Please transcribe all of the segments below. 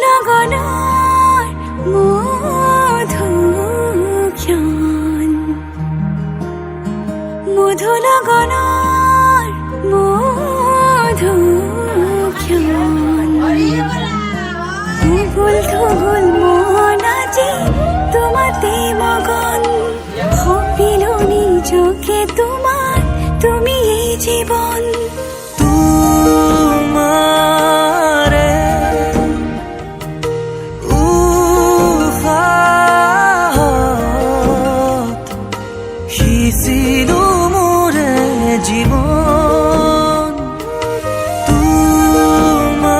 লগনৰ মধুক্ষণ মধু লগনৰ মধুক্ষণ উগুল থুগুল মন আজি তোমাতে মগন ভাবিলো নিজকে তোমাৰ তুমি এই জীবন তোমাৰে উশাহত সিঁচিলো মোৰে জীৱন তোমাৰে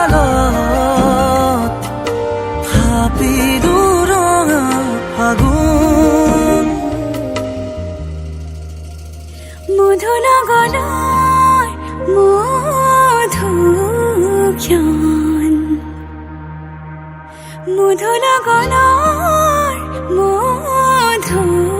কপালত থাপিলো ৰঙা ফাগুন মধু লগনৰ মধুক্ষণ মধু লগনৰ মধুক্ষণ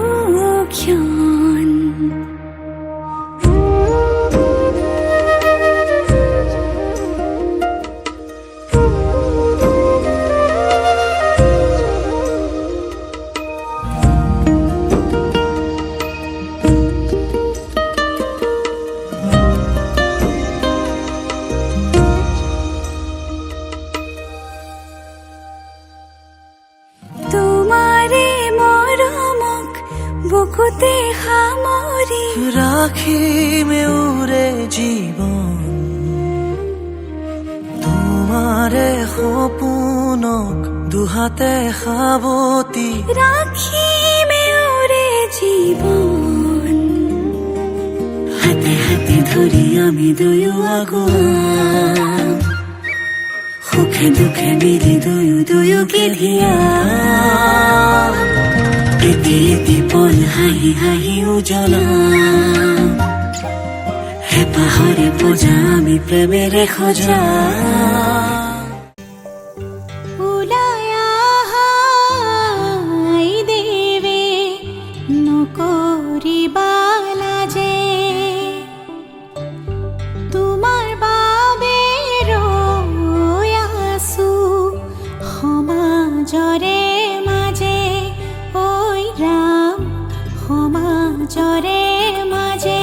তোমাৰে মৰমক বুকুতে সামৰি ৰাখিমে উৰে জীৱন তোমাৰে সপোনক দুহাতে সাৱতি ৰাখিমে উৰে জীৱন হাতে হাতে ধৰি আমি দুয়ো আগুৱাম সুখে দুখে মিলি দুয়োকে ধিয়া এটি এটি পল হাঁহি হাঁহি উজ্বলাম হেঁপাহৰে পূজা আমি প্ৰেমেৰে সজা সমাজৰে মাজে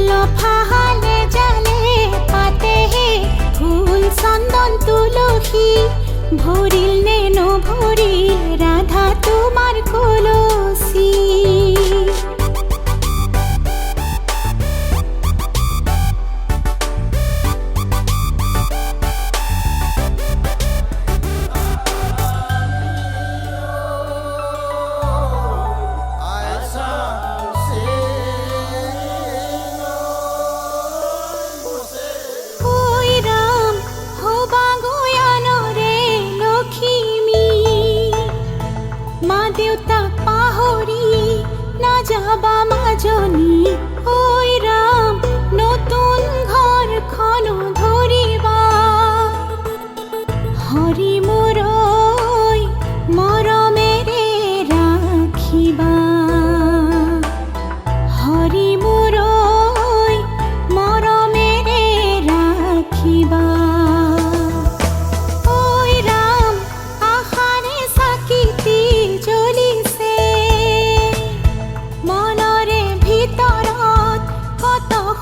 লফাহালে জালে পাতে হে ফুল চন্দন তুলসী ভৰিল নে নভৰিল ৰাধা তোমাৰ কলচী দেউতাক পাহৰি নাযাবা মাজনী ঐ ৰাম নতুন ঘৰখনো ধৰিবা হৰি মোৰ মৰমেৰে ৰাখিবা হৰি মোৰ মৰমেৰে ৰাখিবা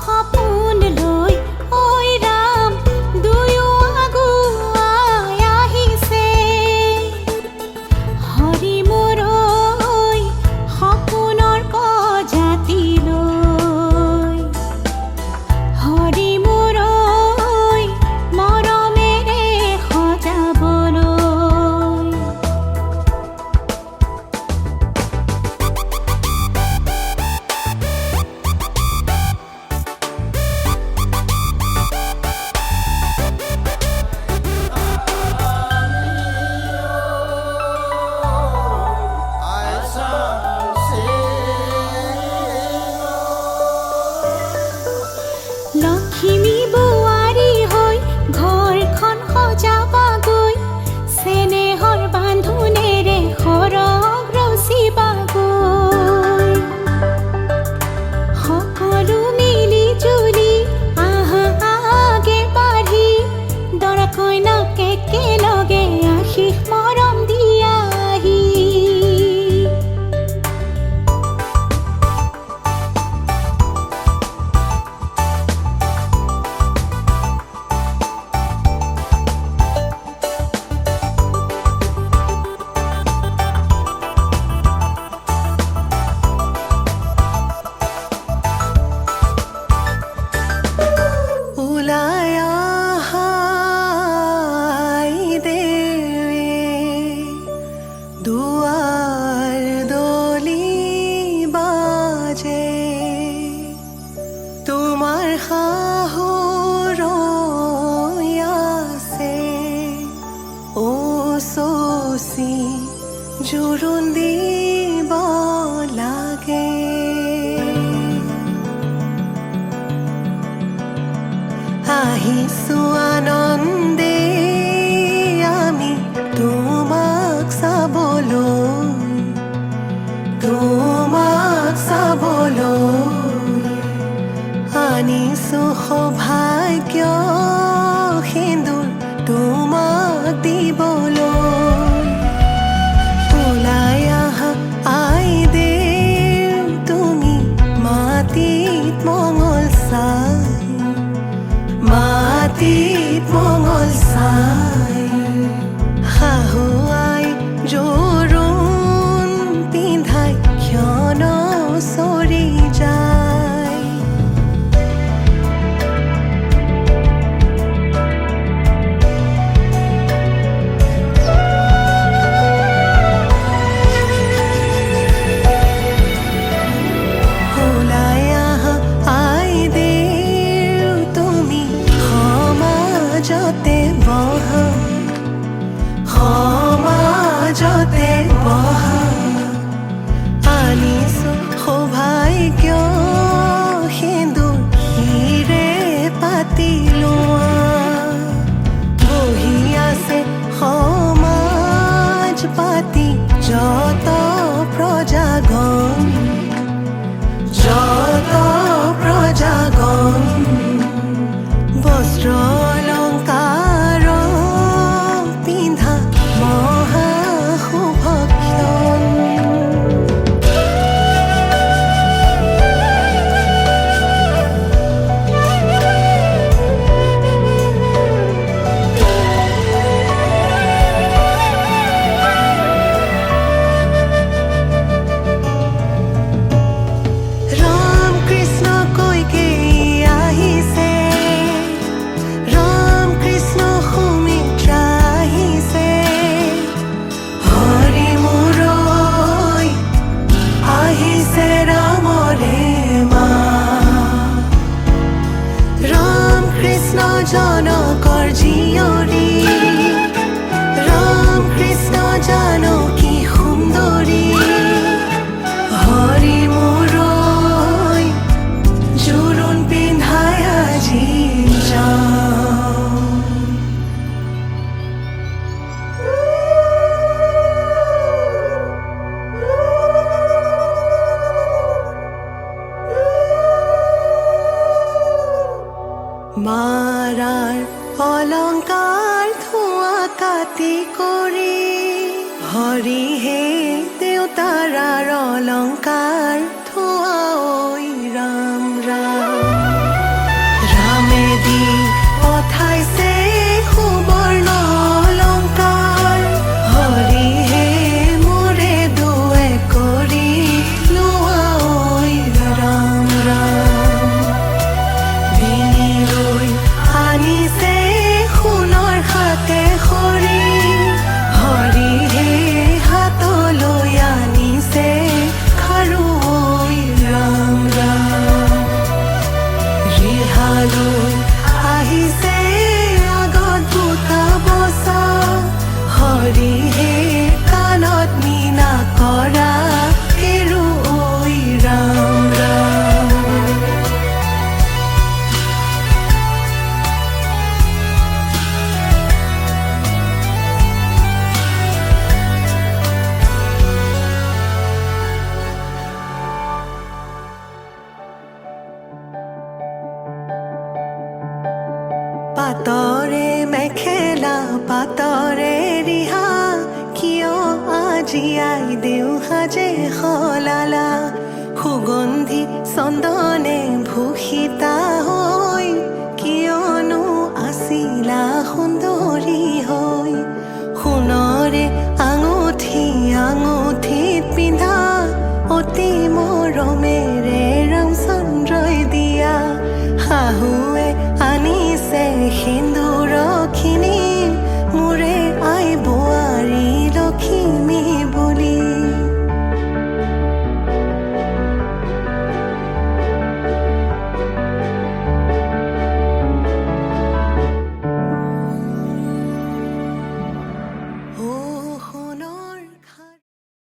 সপোন লৈ ঐ ৰাম অলংকাৰ ধোঁৱা কাটি কৰি হৰিহে দেউতাৰাৰ অলংকাৰ ধোঁৱা ঐ ৰাম ৰাম ৰামেদি পঠাইছে সুবৰ্ণ অলংকাৰ হৰিহে মোৰে দুৱে কৰি লোৱা ঐ ৰাম ৰাম বিনিলৈ আনিছে সোণৰ হাতে খৰি হৰিহে হাতলৈ আনিছে খাৰু ঐ ৰাম ৰাম ৰিহালৈ আহিছে আগত বুটা বচা হৰিহে কাণত মীনা কৰা কেৰু ঐ ৰাম ৰাম পাতৰে মেখেলা পাতৰে ৰিহা কিয় আজি আই দেউ সাজে সলালা সুগন্ধি চন্দনে ভূষিতা হৈ কিয়নো আছিলা সুন্দৰী হৈ সোণৰে আঙুঠি আঙুঠিত পিন্ধা অতি মৰমেৰে ৰামচন্দ্ৰই দিয়া শাহুৱে আনিছে